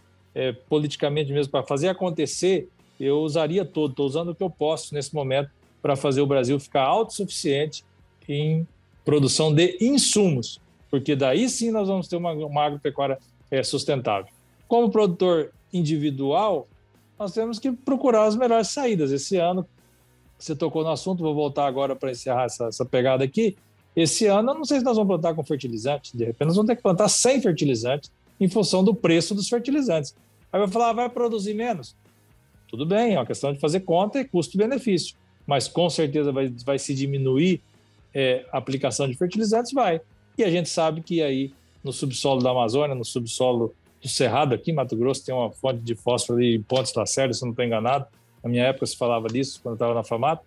politicamente mesmo para fazer acontecer, eu usaria todo. Estou usando o que eu posso nesse momento para fazer o Brasil ficar autossuficiente em produção de insumos, porque daí sim nós vamos ter uma agropecuária sustentável. Como produtor individual, nós temos que procurar as melhores saídas. Esse ano, você tocou no assunto, vou voltar agora para encerrar essa pegada aqui. Esse ano, eu não sei se nós vamos plantar com fertilizante, de repente nós vamos ter que plantar sem fertilizante em função do preço dos fertilizantes. Aí vai falar, vai produzir menos? Tudo bem, é uma questão de fazer conta e custo-benefício, mas com certeza vai se diminuir a aplicação de fertilizantes, vai. E a gente sabe que aí no subsolo da Amazônia, no subsolo do Cerrado aqui, Mato Grosso, tem uma fonte de fósforo ali em Pontes Lacerda, se eu não estou enganado. Na minha época se falava disso, quando eu estava na FAMAT,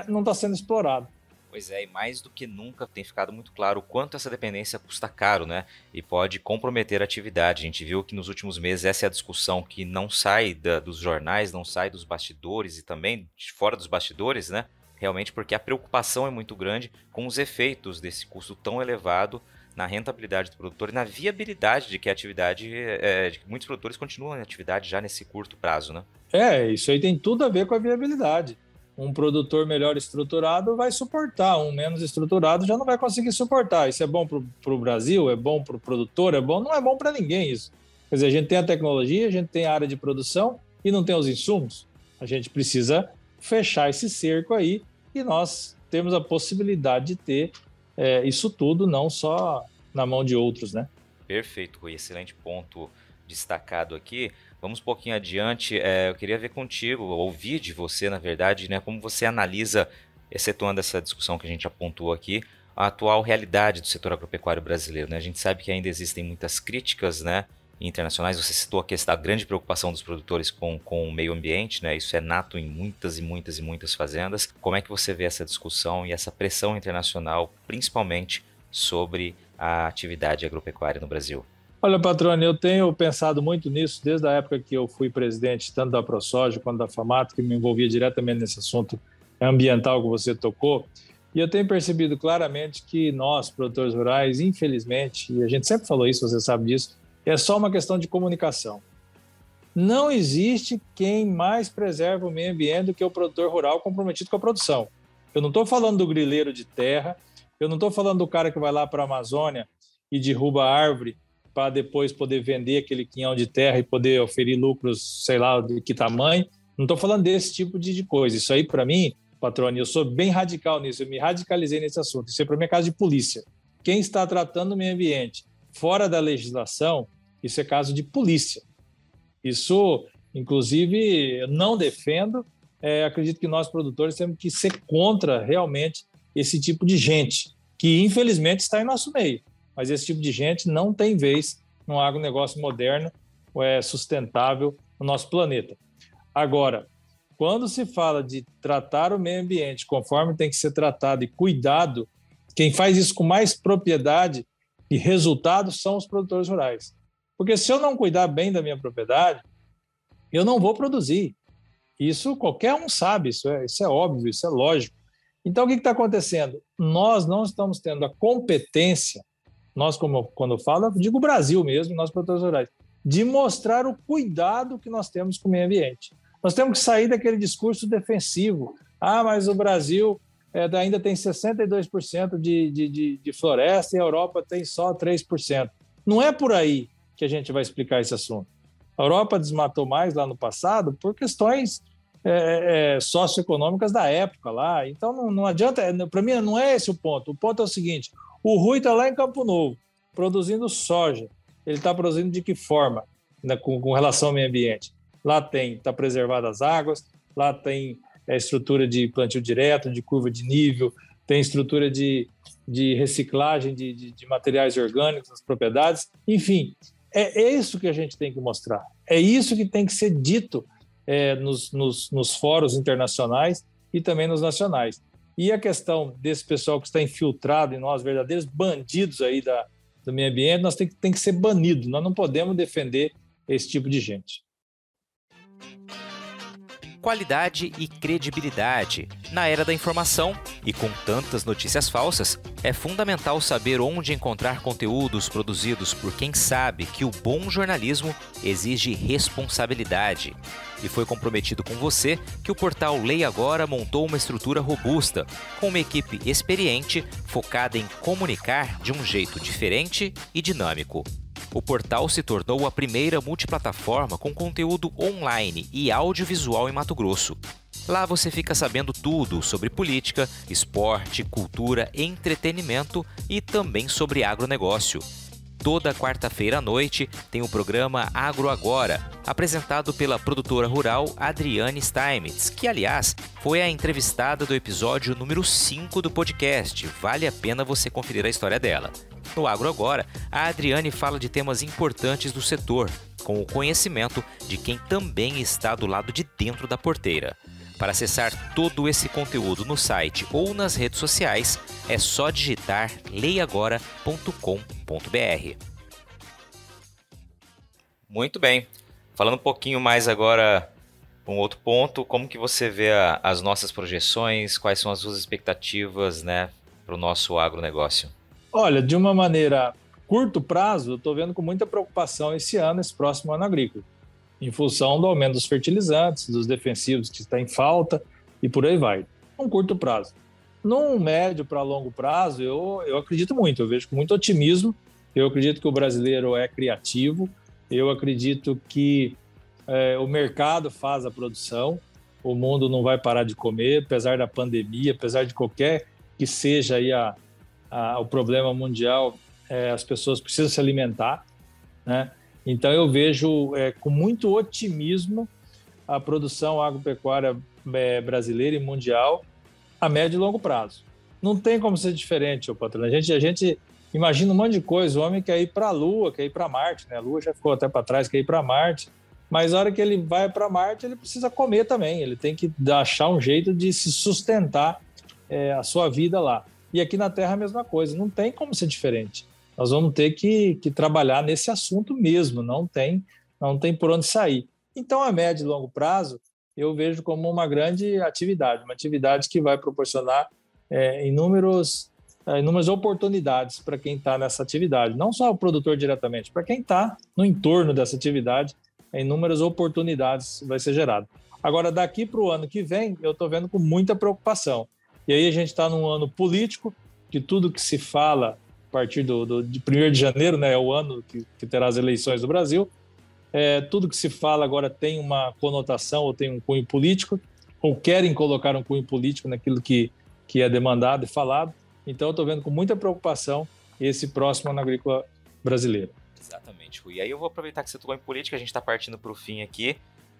não está sendo explorado. Pois é, e mais do que nunca tem ficado muito claro o quanto essa dependência custa caro, né? E pode comprometer a atividade. A gente viu que nos últimos meses essa é a discussão que não sai dos jornais, não sai dos bastidores e também de fora dos bastidores, né? Realmente porque a preocupação é muito grande com os efeitos desse custo tão elevado na rentabilidade do produtor e na viabilidade de que a atividade, de que muitos produtores continuam em atividade já nesse curto prazo, né? Isso aí tem tudo a ver com a viabilidade. Um produtor melhor estruturado vai suportar, um menos estruturado já não vai conseguir suportar. Isso é bom para o Brasil, é bom para o produtor, não é bom para ninguém isso. Quer dizer, a gente tem a tecnologia, a gente tem a área de produção e não tem os insumos. A gente precisa fechar esse cerco aí e nós temos a possibilidade de ter isso tudo, não só na mão de outros, né? Perfeito, Rui. Excelente ponto destacado aqui. Vamos um pouquinho adiante. Eu queria ver contigo, ouvir de você, na verdade, né, como você analisa, excetuando essa discussão que a gente apontou aqui, a atual realidade do setor agropecuário brasileiro, né? A gente sabe que ainda existem muitas críticas, né, internacionais. Você citou a questão da grande preocupação dos produtores com o meio ambiente, né? Isso é nato em muitas e muitas e muitas fazendas. Como é que você vê essa discussão e essa pressão internacional, principalmente sobre a atividade agropecuária no Brasil? Olha, Patrone, eu tenho pensado muito nisso desde a época que eu fui presidente tanto da ProSoja quanto da FAMAT, que me envolvia diretamente nesse assunto ambiental que você tocou. E eu tenho percebido claramente que nós, produtores rurais, infelizmente, e a gente sempre falou isso, você sabe disso, é só uma questão de comunicação. Não existe quem mais preserva o meio ambiente do que o produtor rural comprometido com a produção. Eu não estou falando do grileiro de terra, eu não estou falando do cara que vai lá para a Amazônia e derruba a árvore para depois poder vender aquele quinhão de terra e poder oferir lucros, sei lá, de que tamanho. Não estou falando desse tipo de coisa. Isso aí, para mim, Patrone, eu sou bem radical nisso, eu me radicalizei nesse assunto. Isso aí, para mim, é caso de polícia. Quem está tratando o meio ambiente fora da legislação, isso é caso de polícia. Isso, inclusive, eu não defendo. Acredito que nós, produtores, temos que ser contra, realmente, esse tipo de gente, que, infelizmente, está em nosso meio. Mas esse tipo de gente não tem vez no agronegócio moderno sustentável no nosso planeta. Agora, quando se fala de tratar o meio ambiente conforme tem que ser tratado e cuidado, quem faz isso com mais propriedade e resultado são os produtores rurais. Porque se eu não cuidar bem da minha propriedade, eu não vou produzir. Isso qualquer um sabe, isso é óbvio, isso é lógico. Então, o que está acontecendo? Nós não estamos tendo a competência, nós, quando eu falo, digo o Brasil mesmo, nós produtores rurais, de mostrar o cuidado que nós temos com o meio ambiente. Nós temos que sair daquele discurso defensivo. Mas o Brasil ainda tem 62% de floresta e a Europa tem só 3%. Não é por aí que a gente vai explicar esse assunto. A Europa desmatou mais lá no passado por questões socioeconômicas da época lá. Então, não adianta, para mim não é esse o ponto. O ponto é o seguinte, o Rui está lá em Campo Novo, produzindo soja. Ele está produzindo de que forma, né, com relação ao meio ambiente? Lá está preservadas as águas, lá tem estrutura de plantio direto, de curva de nível, tem estrutura de reciclagem de materiais orgânicos nas propriedades. Enfim, é isso que a gente tem que mostrar. É isso que tem que ser dito nos fóruns internacionais e também nos nacionais. E a questão desse pessoal que está infiltrado em nós, verdadeiros bandidos aí do meio ambiente, nós tem que ser banido. Nós não podemos defender esse tipo de gente. Qualidade e credibilidade. Na era da informação e com tantas notícias falsas, é fundamental saber onde encontrar conteúdos produzidos por quem sabe que o bom jornalismo exige responsabilidade. E foi comprometido com você que o portal Lei Agora montou uma estrutura robusta, com uma equipe experiente focada em comunicar de um jeito diferente e dinâmico. o portal se tornou a primeira multiplataforma com conteúdo online e audiovisual em Mato Grosso. Lá você fica sabendo tudo sobre política, esporte, cultura, entretenimento e também sobre agronegócio. Toda quarta-feira à noite tem o programa Agro Agora, apresentado pela produtora rural Adriane Steinmetz, que, aliás, foi a entrevistada do episódio número 5 do podcast. Vale a pena você conferir a história dela. No Agro Agora, a Adriane fala de temas importantes do setor, com o conhecimento de quem também está do lado de dentro da porteira. Para acessar todo esse conteúdo no site ou nas redes sociais, é só digitar leiagora.com.br. Muito bem. Falando um pouquinho mais agora, um outro ponto, como que você vê as nossas projeções, quais são as suas expectativas, né, para o nosso agronegócio? Olha, de uma maneira curto prazo, eu estou vendo com muita preocupação esse próximo ano agrícola, em função do aumento dos fertilizantes, dos defensivos que está em falta e por aí vai. Um curto prazo. Num médio para longo prazo, eu acredito muito, eu vejo com muito otimismo, eu acredito que o brasileiro é criativo, eu acredito que o mercado faz a produção, o mundo não vai parar de comer, apesar da pandemia, apesar de qualquer que seja aí o problema mundial, as pessoas precisam se alimentar, né? Então, eu vejo com muito otimismo a produção agropecuária brasileira e mundial a médio e longo prazo. Não tem como ser diferente, patrão. A gente imagina um monte de coisa. O homem quer ir para a Lua, quer ir para Marte, né? A Lua já ficou até para trás, quer ir para Marte. Mas a hora que ele vai para Marte, ele precisa comer também. Ele tem que achar um jeito de se sustentar a sua vida lá. E aqui na Terra a mesma coisa. Não tem como ser diferente. Nós vamos ter que trabalhar nesse assunto mesmo, não tem por onde sair. Então, a médio e longo prazo, eu vejo como uma grande atividade, uma atividade que vai proporcionar inúmeras oportunidades para quem está nessa atividade, não só o produtor diretamente, para quem está no entorno dessa atividade, inúmeras oportunidades vai ser gerado. Agora, daqui para o ano que vem, eu estou vendo com muita preocupação. E aí a gente está num ano político, que tudo que se fala a partir de 1º de janeiro, né, é o ano que terá as eleições do Brasil, tudo que se fala agora tem uma conotação ou tem um cunho político, ou querem colocar um cunho político naquilo que é demandado e falado. Então, eu estou vendo com muita preocupação esse próximo ano agrícola brasileiro. Exatamente, Rui. E aí eu vou aproveitar que você tocou em política, a gente está partindo para o fim aqui.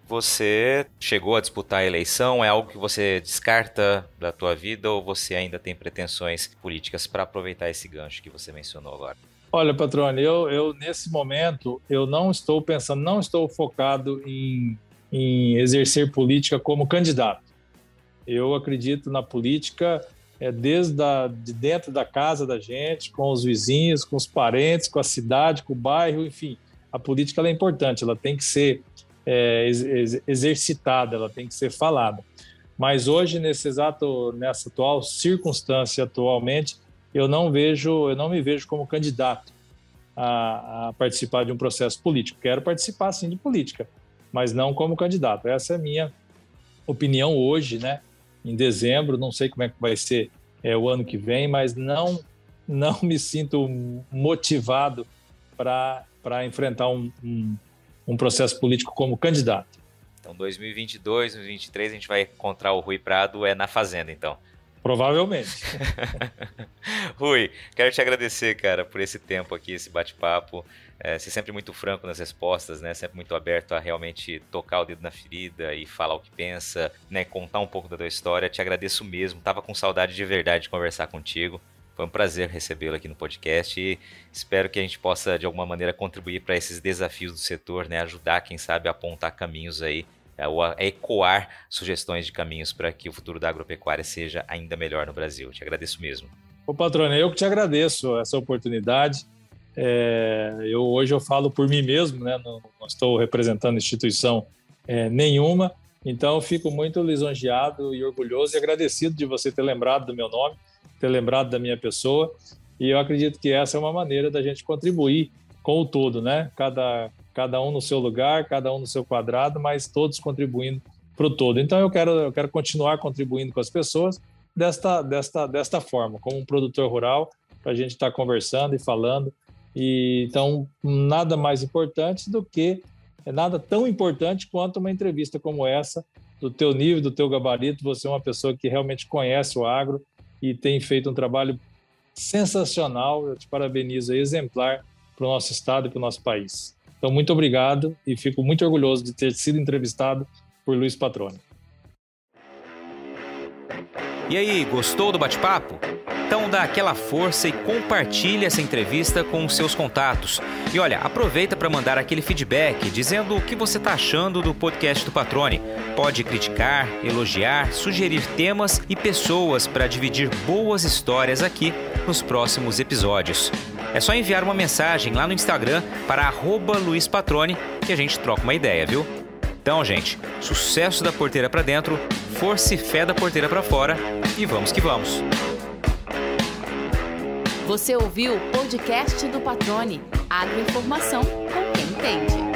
Você chegou a disputar a eleição? É algo que você descarta da tua vida ou você ainda tem pretensões políticas para aproveitar esse gancho que você mencionou agora? Olha, Patrone, eu nesse momento, eu não estou pensando, não estou focado em exercer política como candidato. Eu acredito na política de dentro da casa da gente, com os vizinhos, com os parentes, com a cidade, com o bairro, enfim. A política ela é importante, ela tem que ser exercitada, ela tem que ser falada. Mas hoje, nessa atual circunstância, atualmente, eu não me vejo como candidato a participar de um processo político. Quero participar, sim, de política, mas não como candidato. Essa é a minha opinião hoje, né? Em dezembro, não sei como é que vai ser o ano que vem, mas não me sinto motivado para enfrentar um processo político como candidato. Então, 2022, 2023, a gente vai encontrar o Rui Prado na Fazenda, então. Provavelmente. Rui, quero te agradecer, cara, por esse tempo aqui, esse bate-papo. Você é sempre muito franco nas respostas, né? Sempre muito aberto a realmente tocar o dedo na ferida e falar o que pensa, né? Contar um pouco da tua história. Te agradeço mesmo. Tava com saudade de verdade de conversar contigo. Foi um prazer recebê-lo aqui no podcast e espero que a gente possa, de alguma maneira, contribuir para esses desafios do setor, né? Ajudar, quem sabe, a apontar caminhos aí, ou a ecoar sugestões de caminhos para que o futuro da agropecuária seja ainda melhor no Brasil. Te agradeço mesmo. Ô, patrão, eu que te agradeço essa oportunidade. Hoje eu falo por mim mesmo, né? Não estou representando instituição nenhuma, então eu fico muito lisonjeado e orgulhoso e agradecido de você ter lembrado do meu nome, ter lembrado da minha pessoa, e eu acredito que essa é uma maneira da gente contribuir com o todo, né? Cada um no seu lugar, cada um no seu quadrado, mas todos contribuindo para o todo. Então eu quero continuar contribuindo com as pessoas desta forma, como um produtor rural, para a gente estar conversando e falando E então nada mais importante do que nada tão importante quanto uma entrevista como essa, do teu nível, do teu gabarito. Você é uma pessoa que realmente conhece o agro e tem feito um trabalho sensacional. Eu te parabenizo, exemplar para o nosso estado e para o nosso país. Então, muito obrigado e fico muito orgulhoso de ter sido entrevistado por Luiz Patroni. E aí, gostou do bate-papo? Então dá aquela força e compartilha essa entrevista com os seus contatos. E olha, aproveita para mandar aquele feedback dizendo o que você está achando do podcast do Patroni. Pode criticar, elogiar, sugerir temas e pessoas para dividir boas histórias aqui nos próximos episódios. É só enviar uma mensagem lá no Instagram para @LuizPatroni que a gente troca uma ideia, viu? Então, gente, sucesso da porteira para dentro, força e fé da porteira para fora e vamos que vamos! Você ouviu o podcast do Patroni, agroinformação com quem entende.